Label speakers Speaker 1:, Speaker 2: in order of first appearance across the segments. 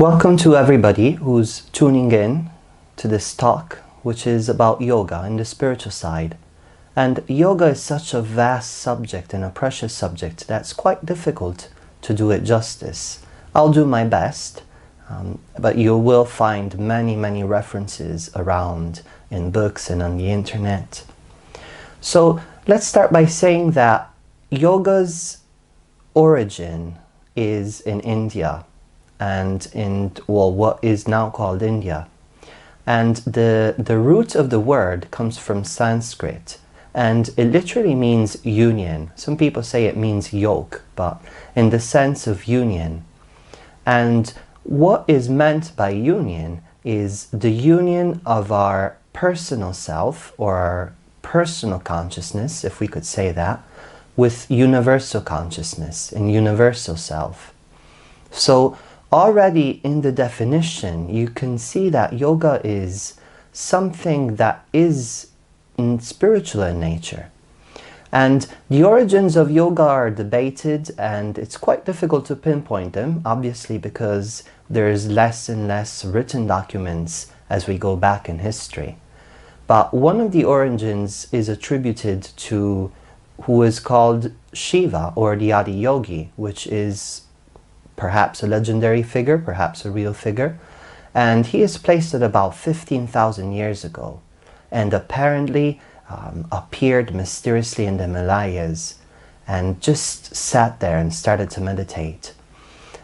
Speaker 1: Welcome to everybody who's tuning in to this talk, which is about yoga and the spiritual side. And yoga is such a vast subject and a precious subject that's quite difficult to do it justice. I'll do my best, but you will find many references around in books and on the internet. So let's start by saying that yoga's origin is in India and in what is now called India. And the root of the word comes from Sanskrit, and it literally means union. Some people say it means yoke, but in the sense of union. And what is meant by union is the union of our personal self, or our personal consciousness, if we could say that, with universal consciousness and universal self. So already in the definition, you can see that yoga is something that is spiritual in nature. And the origins of yoga are debated, and it's quite difficult to pinpoint them, obviously, because there's less and less written documents as we go back in history. But one of the origins is attributed to who is called Shiva, or the Adi Yogi, which is perhaps a legendary figure, perhaps a real figure. And he is placed at about 15,000 years ago, and apparently appeared mysteriously in the Himalayas and just sat there and started to meditate.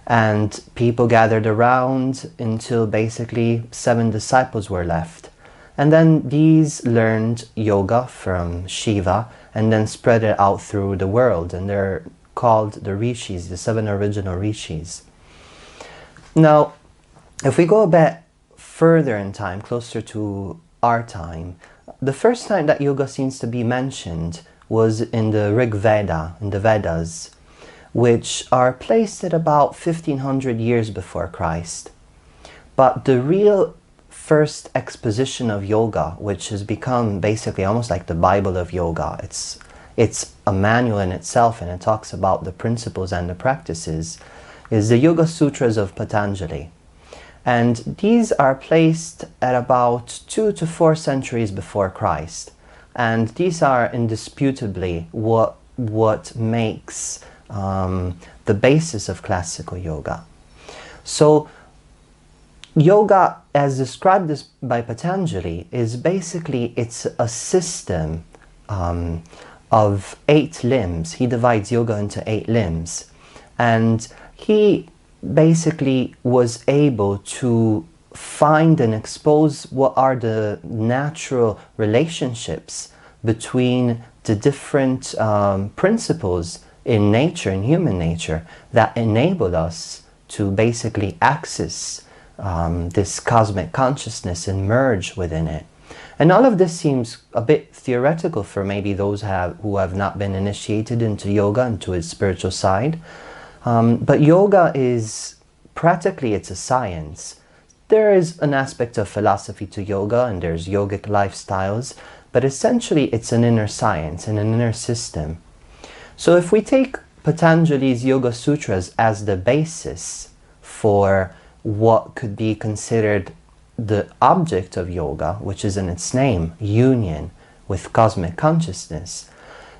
Speaker 1: And people gathered around until basically 7 disciples were left. And then these learned yoga from Shiva and then spread it out through the world, and they're called the rishis, the 7 original rishis. Now, if we go a bit further in time, closer to our time, the first time that yoga seems to be mentioned was in the Rig Veda, in the Vedas, which are placed at about 1500 years before Christ. But the real first exposition of yoga, which has become basically almost like the Bible of yoga, it's a manual in itself, and it talks about the principles and the practices, is the Yoga Sutras of Patanjali. And these are placed at about 2 to 4 centuries before Christ. And these are indisputably what makes the basis of classical yoga. So yoga, as described by Patanjali, is basically, it's a system of 8 limbs. He divides yoga into 8 limbs. And he basically was able to find and expose what are the natural relationships between the different principles in nature, in human nature, that enable us to basically access this cosmic consciousness and merge within it. And all of this seems a bit theoretical for maybe those who have not been initiated into yoga and to its spiritual side. But yoga is practically, it's a science. There is an aspect of philosophy to yoga, and there's yogic lifestyles, but essentially it's an inner science and an inner system. So if we take Patanjali's Yoga Sutras as the basis for what could be considered the object of yoga, which is in its name, union with cosmic consciousness,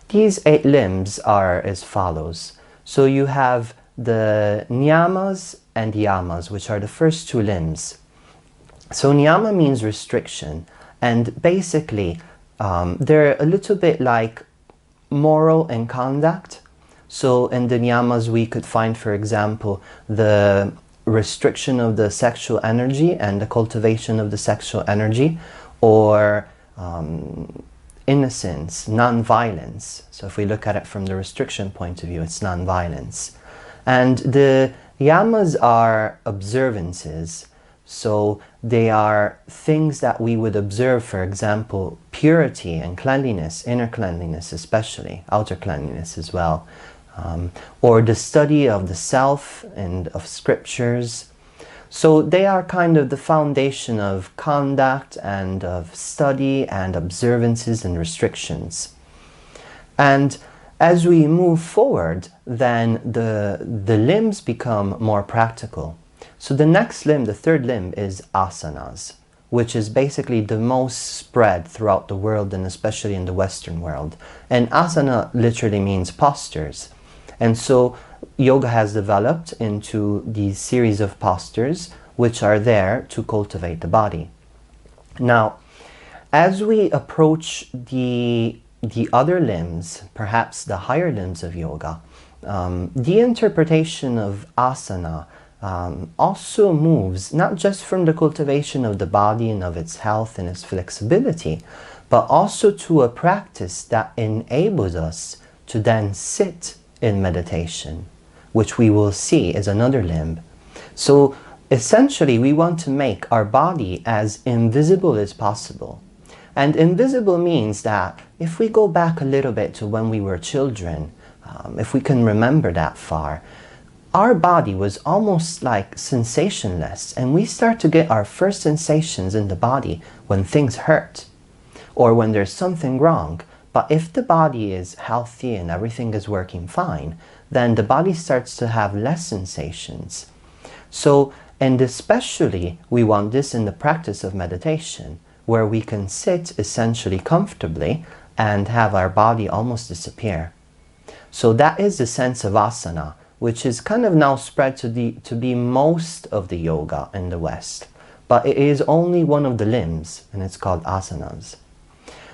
Speaker 1: these 8 limbs are as follows. So you have the niyamas and yamas, which are the first 2 limbs. So niyama means restriction, and basically they're a little bit like moral and conduct. So in the niyamas we could find, for example, the restriction of the sexual energy and the cultivation of the sexual energy, or innocence, non-violence. So if we look at it from the restriction point of view, it's non-violence. And the yamas are observances. So they are things that we would observe, for example, purity and cleanliness, inner cleanliness especially, outer cleanliness as well. Or the study of the self and of scriptures. So they are kind of the foundation of conduct and of study and observances and restrictions. And as we move forward, then the limbs become more practical. So the next limb, the third limb, is asanas, which is basically the most spread throughout the world, and especially in the Western world. And asana literally means postures. And so yoga has developed into these series of postures which are there to cultivate the body. Now, as we approach the other limbs, perhaps the higher limbs of yoga, the interpretation of asana also moves not just from the cultivation of the body and of its health and its flexibility, but also to a practice that enables us to then sit in meditation, which we will see is another limb. So essentially, we want to make our body as invisible as possible. And invisible means that if we go back a little bit to when we were children, if we can remember that far, our body was almost like sensationless, and we start to get our first sensations in the body when things hurt or when there's something wrong. But if the body is healthy and everything is working fine, then the body starts to have less sensations. So, and especially we want this in the practice of meditation, where we can sit essentially comfortably and have our body almost disappear. So that is the sense of asana, which is kind of now spread to be most of the yoga in the West. But it is only one of the limbs, and it's called asanas.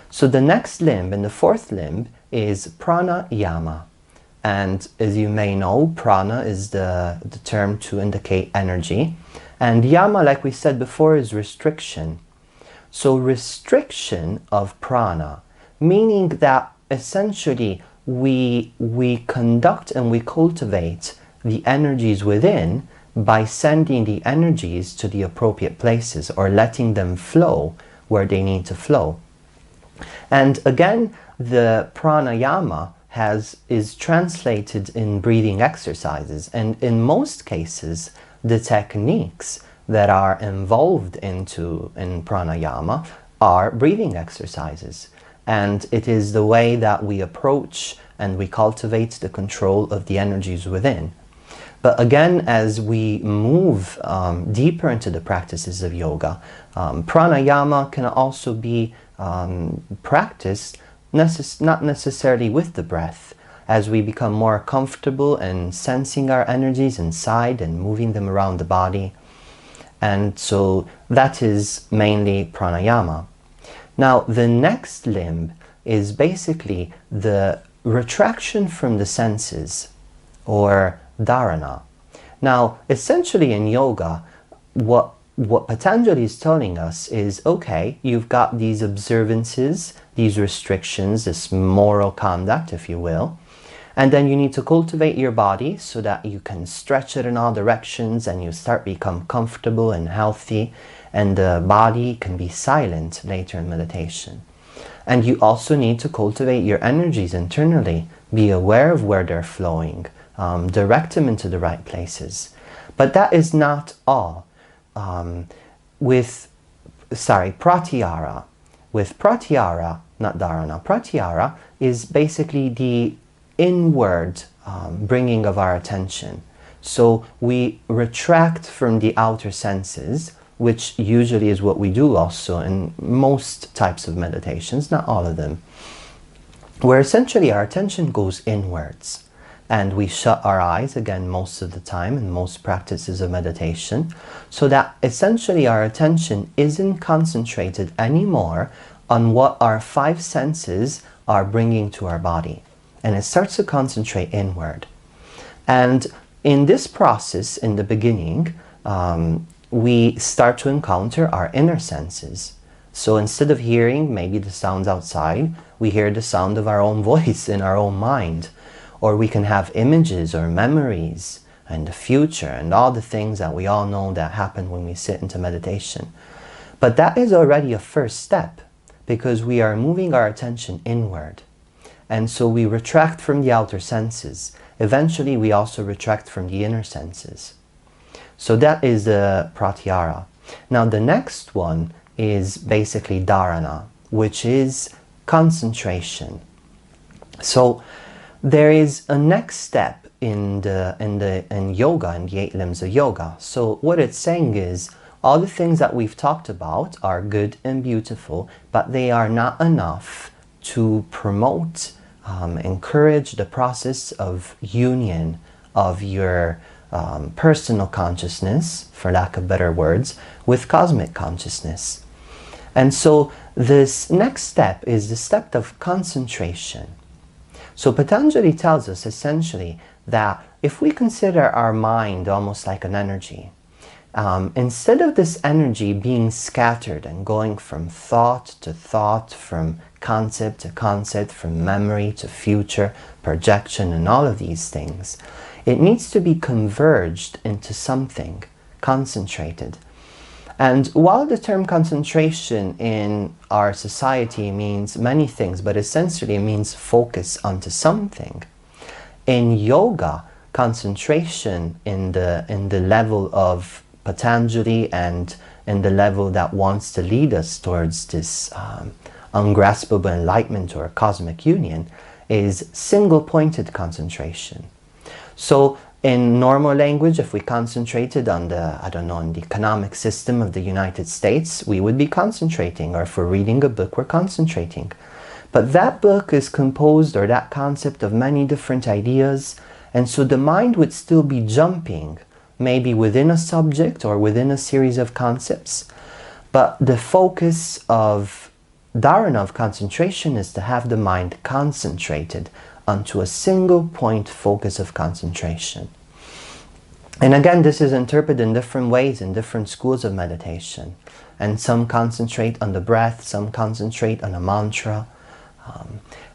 Speaker 1: So the next limb, and the fourth limb, is pranayama. And as you may know, prana is the term to indicate energy. And yama, like we said before, is restriction. So restriction of prana, meaning that essentially we conduct and we cultivate the energies within by sending the energies to the appropriate places, or letting them flow where they need to flow. And again, the pranayama is translated in breathing exercises, and in most cases the techniques that are involved in pranayama are breathing exercises. And it is the way that we approach and we cultivate the control of the energies within. But again, as we move deeper into the practices of yoga, pranayama can also be practiced not necessarily with the breath, as we become more comfortable in sensing our energies inside and moving them around the body. And so that is mainly pranayama. Now, the next limb is basically the retraction from the senses, or dharana. Now, essentially in yoga, what Patanjali is telling us is, okay, you've got these observances, these restrictions, this moral conduct, if you will, and then you need to cultivate your body so that you can stretch it in all directions and you start become comfortable and healthy, and the body can be silent later in meditation. And you also need to cultivate your energies internally, be aware of where they're flowing, direct them into the right places. But that is not all. Pratyahara. With pratyahara, not dharana, pratyahara is basically the inward bringing of our attention. So we retract from the outer senses, which usually is what we do also in most types of meditations, not all of them, where essentially our attention goes inwards. And we shut our eyes, again, most of the time in most practices of meditation, so that essentially our attention isn't concentrated anymore on what our five senses are bringing to our body. And it starts to concentrate inward. And in this process, in the beginning, we start to encounter our inner senses. So instead of hearing maybe the sounds outside, we hear the sound of our own voice in our own mind. Or we can have images or memories and the future and all the things that we all know that happen when we sit into meditation. But that is already a first step, because we are moving our attention inward. And so we retract from the outer senses. Eventually we also retract from the inner senses. So that is the pratyahara. Now the next one is basically dharana, which is concentration. So there is a next step in yoga, in the 8 limbs of yoga. So what it's saying is, all the things that we've talked about are good and beautiful, but they are not enough to promote, encourage the process of union of your personal consciousness, for lack of better words, with cosmic consciousness. And so this next step is the step of concentration. So Patanjali tells us essentially that if we consider our mind almost like an energy, instead of this energy being scattered and going from thought to thought, from concept to concept, from memory to future, projection, and all of these things, it needs to be converged into something concentrated. And while the term concentration in our society means many things, but essentially it means focus onto something, in yoga, concentration in the level of Patanjali and in the level that wants to lead us towards this ungraspable enlightenment or cosmic union is single-pointed concentration. So in normal language, if we concentrated on the, I don't know, on the economic system of the United States, we would be concentrating, or if we're reading a book, we're concentrating. But that book is composed, or that concept, of many different ideas, and so the mind would still be jumping, maybe within a subject or within a series of concepts. But the focus of dharana, of concentration, is to have the mind concentrated onto a single point focus of concentration. And again, this is interpreted in different ways in different schools of meditation. And some concentrate on the breath, some concentrate on a mantra.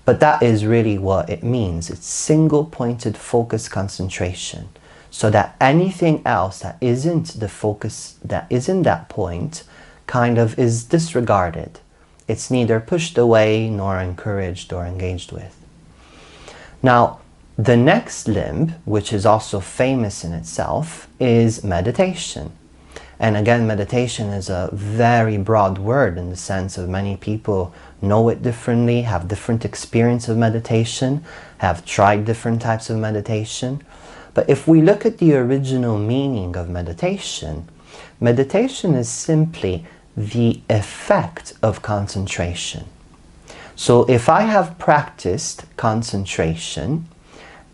Speaker 1: But that is really what it means. It's single-pointed focus concentration. So that anything else that isn't the focus, that isn't that point, kind of is disregarded. It's neither pushed away nor encouraged or engaged with. Now, the next limb, which is also famous in itself, is meditation. And again, meditation is a very broad word in the sense of many people know it differently, have different experience of meditation, have tried different types of meditation. But if we look at the original meaning of meditation, meditation is simply the effect of concentration. So if I have practiced concentration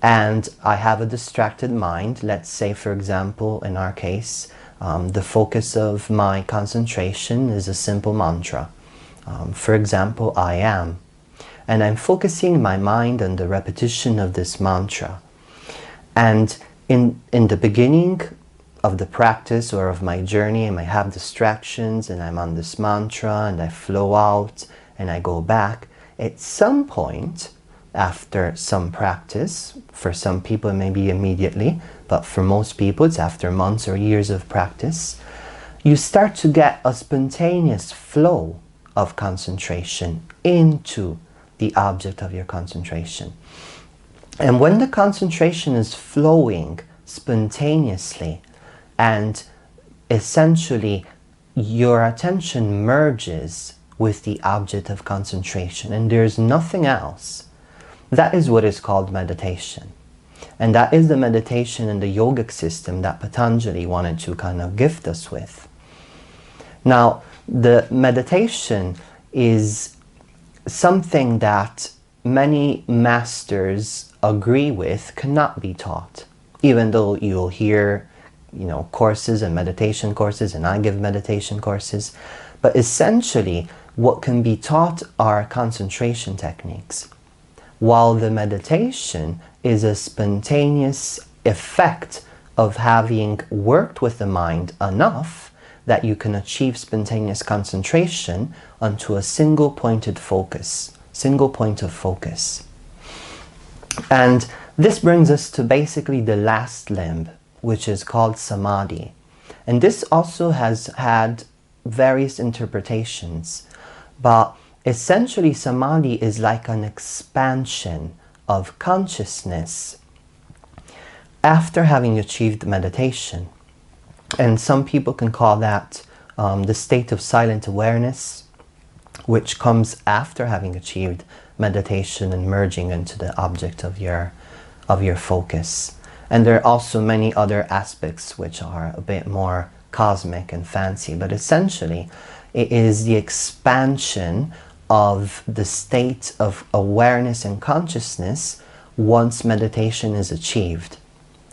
Speaker 1: and I have a distracted mind, let's say, for example, in our case, the focus of my concentration is a simple mantra. For example, I am. And I'm focusing my mind on the repetition of this mantra. And in the beginning of the practice or of my journey, I might have distractions and I'm on this mantra and I flow out and I go back. At some point, after some practice, for some people it may be immediately, but for most people it's after months or years of practice, you start to get a spontaneous flow of concentration into the object of your concentration. And when the concentration is flowing spontaneously and essentially your attention merges with the object of concentration and there's nothing else, that is what is called meditation. And that is the meditation in the yogic system that Patanjali wanted to kind of gift us with. Now, the meditation is something that many masters agree with cannot be taught. Even though you'll hear, courses and meditation courses, and I give meditation courses, but essentially what can be taught are concentration techniques, while the meditation is a spontaneous effect of having worked with the mind enough that you can achieve spontaneous concentration onto a single pointed focus, single point of focus. And this brings us to basically the last limb, which is called samadhi. And this also has had various interpretations, but essentially samadhi is like an expansion of consciousness after having achieved meditation. And some people can call that the state of silent awareness, which comes after having achieved meditation and merging into the object of your focus. And there are also many other aspects which are a bit more cosmic and fancy, but essentially it is the expansion of the state of awareness and consciousness once meditation is achieved.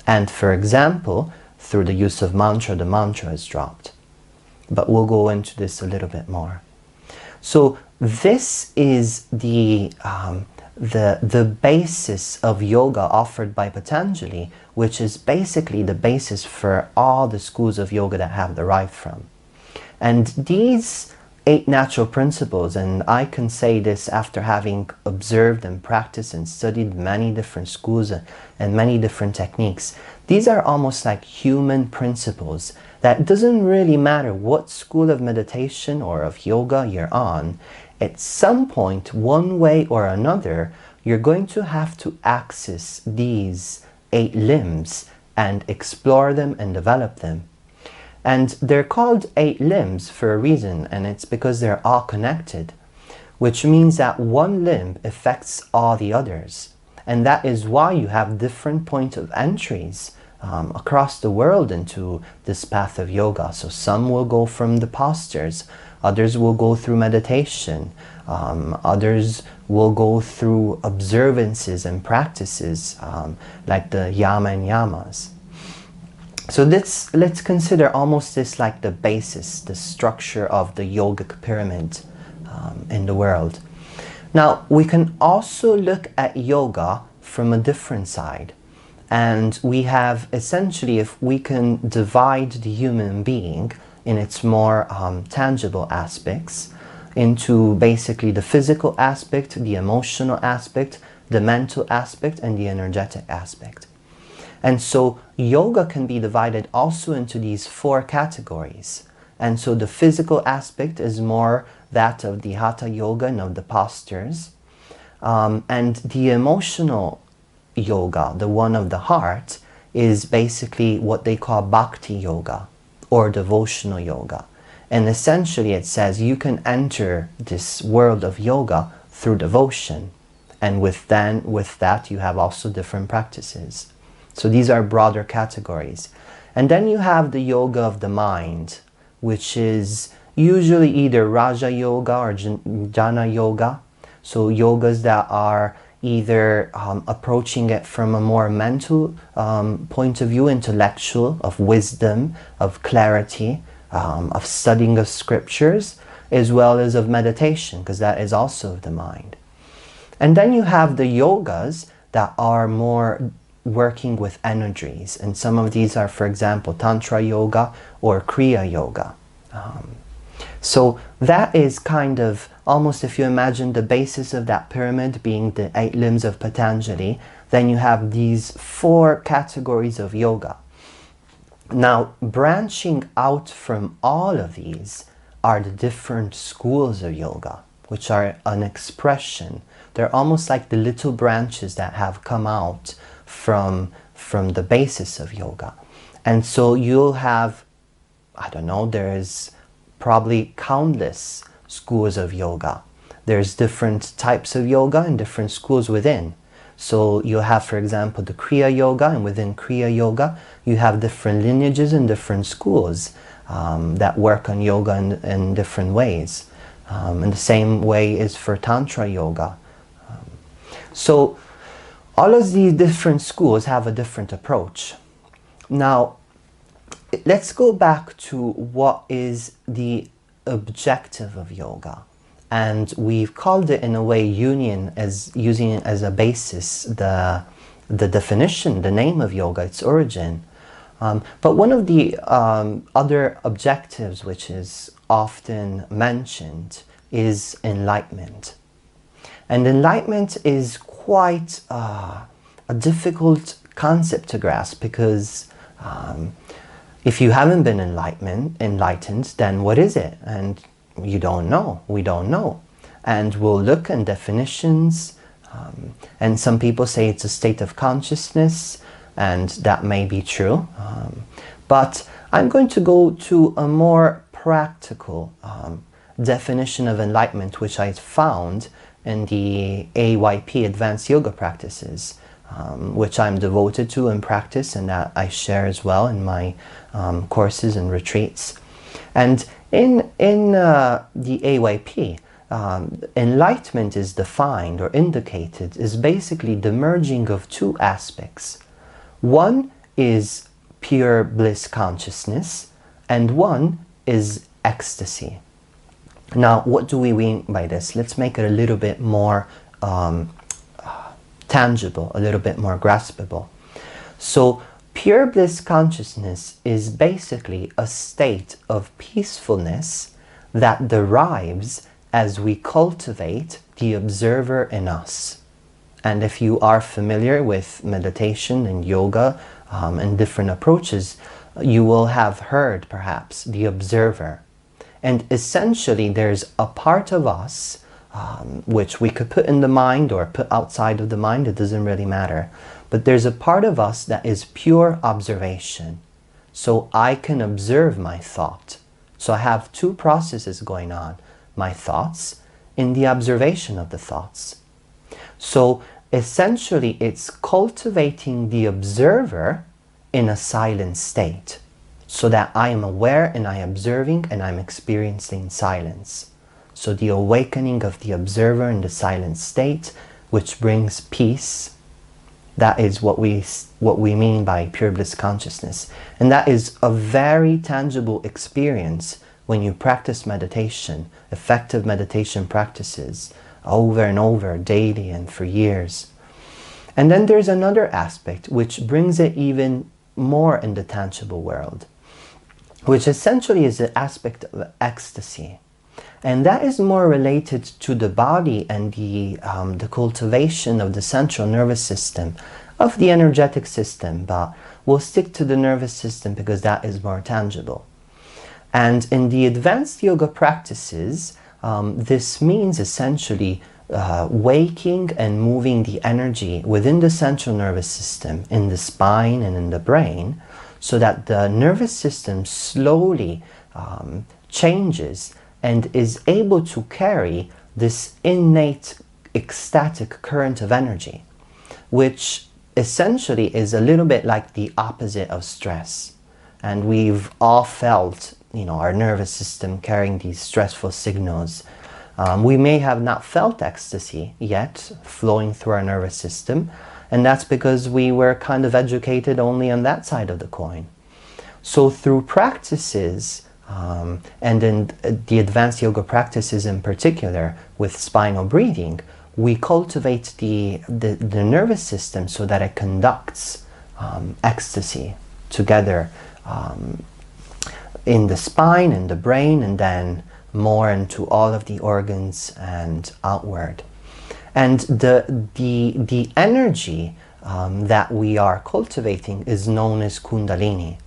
Speaker 1: And for example, through the use of mantra, the mantra is dropped. But we'll go into this a little bit more. So this is the basis of yoga offered by Patanjali, which is basically the basis for all the schools of yoga that have derived from. And these 8 natural principles, and I can say this after having observed and practiced and studied many different schools and many different techniques, these are almost like human principles that doesn't really matter what school of meditation or of yoga you're on. At some point, one way or another, you're going to have to access these 8 limbs and explore them and develop them. And they're called 8 limbs for a reason, and it's because they're all connected, which means that one limb affects all the others. And that is why you have different points of entries across the world into this path of yoga. So some will go from the postures, others will go through meditation, others will go through observances and practices like the yama and yamas. So let's consider almost this like the basis, the structure of the yogic pyramid in the world. Now, we can also look at yoga from a different side. And we have essentially, if we can divide the human being in its more tangible aspects into basically the physical aspect, the emotional aspect, the mental aspect, and the energetic aspect. And so yoga can be divided also into these 4 categories. And so the physical aspect is more that of the hatha yoga and of the postures. And the emotional yoga, the one of the heart, is basically what they call bhakti yoga or devotional yoga. And essentially it says you can enter this world of yoga through devotion. And with that you have also different practices. So these are broader categories. And then you have the yoga of the mind, which is usually either Raja Yoga or Jnana Yoga. So yogas that are either approaching it from a more mental point of view, intellectual, of wisdom, of clarity, of studying of scriptures, as well as of meditation, because that is also of the mind. And then you have the yogas that are more working with energies, and some of these are, for example, Tantra Yoga or Kriya Yoga. So that is kind of almost, if you imagine the basis of that pyramid being the 8 limbs of Patanjali, then you have these 4 categories of yoga. Now, branching out from all of these are the different schools of yoga, which are an expression. They're almost like the little branches that have come out from the basis of yoga. And so you'll have, I don't know, there's probably countless schools of yoga. There's different types of yoga and different schools within. So you'll have, for example, the Kriya Yoga, and within Kriya Yoga you have different lineages and different schools that work on yoga in different ways. And the same way is for Tantra Yoga. So all of these different schools have a different approach. Now, let's go back to what is the objective of yoga. And we've called it in a way union, as using it as a basis, the definition, the name of yoga, its origin. But one of the other objectives which is often mentioned is enlightenment. And enlightenment is quite a difficult concept to grasp, because if you haven't been enlightened, then what is it? And you don't know. We don't know. And we'll look at definitions, and some people say it's a state of consciousness, and that may be true. But I'm going to go to a more practical definition of enlightenment, which I found in the AYP Advanced Yoga Practices which I'm devoted to and practice, and that I share as well in my courses and retreats. And in the AYP, enlightenment is defined or indicated as basically the merging of two aspects. One is pure bliss consciousness, and one is ecstasy. Now, what do we mean by this? Let's make it a little bit more tangible, a little bit more graspable. So, pure bliss consciousness is basically a state of peacefulness that derives as we cultivate the observer in us. And if you are familiar with meditation and yoga and different approaches, you will have heard perhaps the observer. And essentially there's a part of us which we could put in the mind or put outside of the mind, it doesn't really matter. But there's a part of us that is pure observation. So I can observe my thought. So I have two processes going on. My thoughts in the observation of the thoughts. So essentially it's cultivating the observer in a silent state, so that I am aware and I am observing and I'm experiencing silence. So the awakening of the observer in the silent state, which brings peace, that is what we mean by pure bliss consciousness. And that is a very tangible experience when you practice meditation, effective meditation practices, over and over, daily and for years. And then there's another aspect which brings it even more in the tangible world, which essentially is the aspect of ecstasy. And that is more related to the body and the cultivation of the central nervous system, of the energetic system, but we'll stick to the nervous system because that is more tangible. And in the advanced yoga practices, this means essentially waking and moving the energy within the central nervous system, in the spine and in the brain, so that the nervous system slowly changes and is able to carry this innate ecstatic current of energy, which essentially is a little bit like the opposite of stress. And we've all felt, our nervous system carrying these stressful signals. We may have not felt ecstasy yet flowing through our nervous system, and that's because we were kind of educated only on that side of the coin. So through practices, and in the advanced yoga practices in particular, with spinal breathing, we cultivate the nervous system so that it conducts ecstasy together in the spine, in the brain, and then more into all of the organs and outward. And the energy that we are cultivating is known as Kundalini.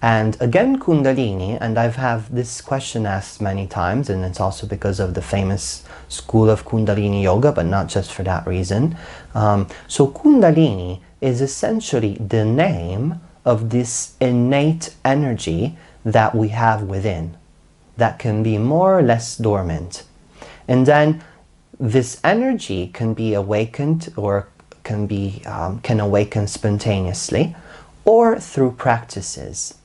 Speaker 1: And again, Kundalini, and I've had this question asked many times, and it's also because of the famous school of Kundalini Yoga, but not just for that reason. So Kundalini is essentially the name of this innate energy that we have within, that can be more or less dormant. And then this energy can be awakened, or can awaken spontaneously, or through practices.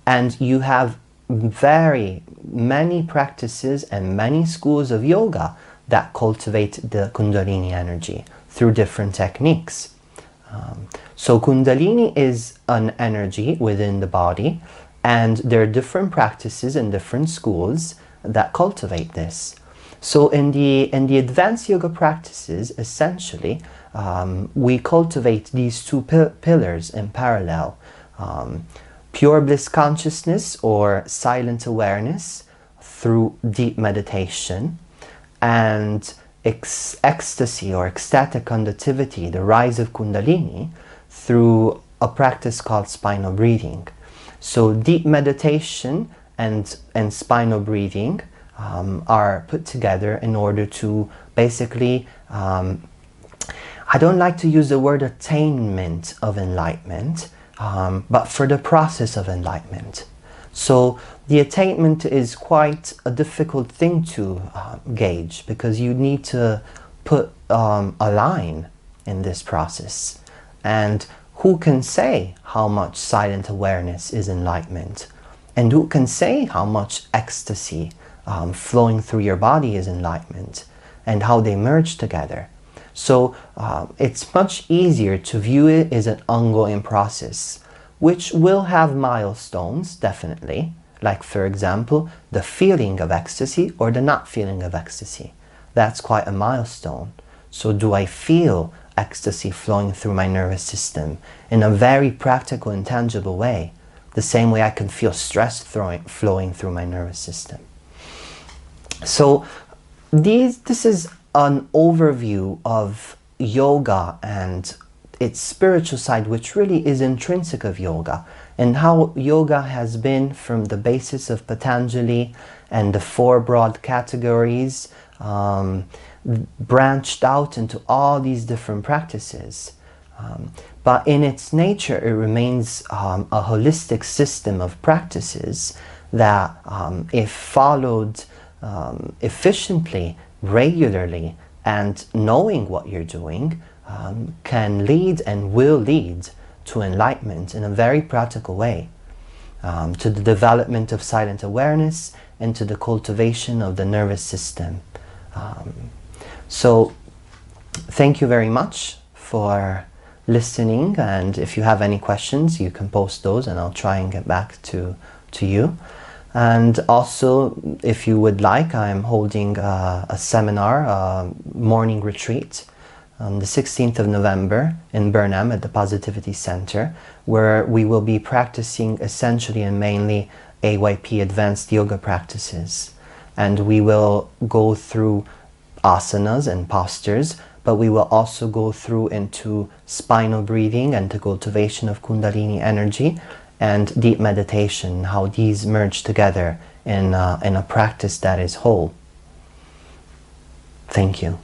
Speaker 1: And you have very many practices and many schools of yoga that cultivate the Kundalini energy through different techniques. So Kundalini is an energy within the body, and there are different practices and different schools that cultivate this. So in the advanced yoga practices, essentially, we cultivate these two pillars in parallel. Pure bliss consciousness, or silent awareness, through deep meditation, and ecstasy or ecstatic conductivity, the rise of Kundalini, through a practice called spinal breathing. So deep meditation and spinal breathing are put together in order to basically, I don't like to use the word attainment of enlightenment, but for the process of enlightenment. So the attainment is quite a difficult thing to gauge, because you need to put a line in this process. And who can say how much silent awareness is enlightenment? And who can say how much ecstasy flowing through your body is enlightenment, and how they merge together? So it's much easier to view it as an ongoing process, which will have milestones, definitely, like, for example, the feeling of ecstasy or the not feeling of ecstasy. That's quite a milestone. So do I feel ecstasy flowing through my nervous system in a very practical and tangible way, the same way I can feel stress flowing through my nervous system? So this is an overview of yoga and its spiritual side, which really is intrinsic of yoga, and how yoga has been, from the basis of Patanjali and the 4 broad categories, branched out into all these different practices. But in its nature, it remains a holistic system of practices that, if followed efficiently, regularly, and knowing what you're doing, can lead and will lead to enlightenment in a very practical way, to the development of silent awareness and to the cultivation of the nervous system. So thank you very much for listening, and if you have any questions, you can post those and I'll try and get back to you. And also, if you would like, I'm holding a seminar, a morning retreat on the 16th of November in Burnham at the Positivity Center, where we will be practicing essentially and mainly AYP, advanced yoga practices. And we will go through asanas and postures, but we will also go through into spinal breathing and the cultivation of Kundalini energy and deep meditation, how these merge together in a practice that is whole. Thank you.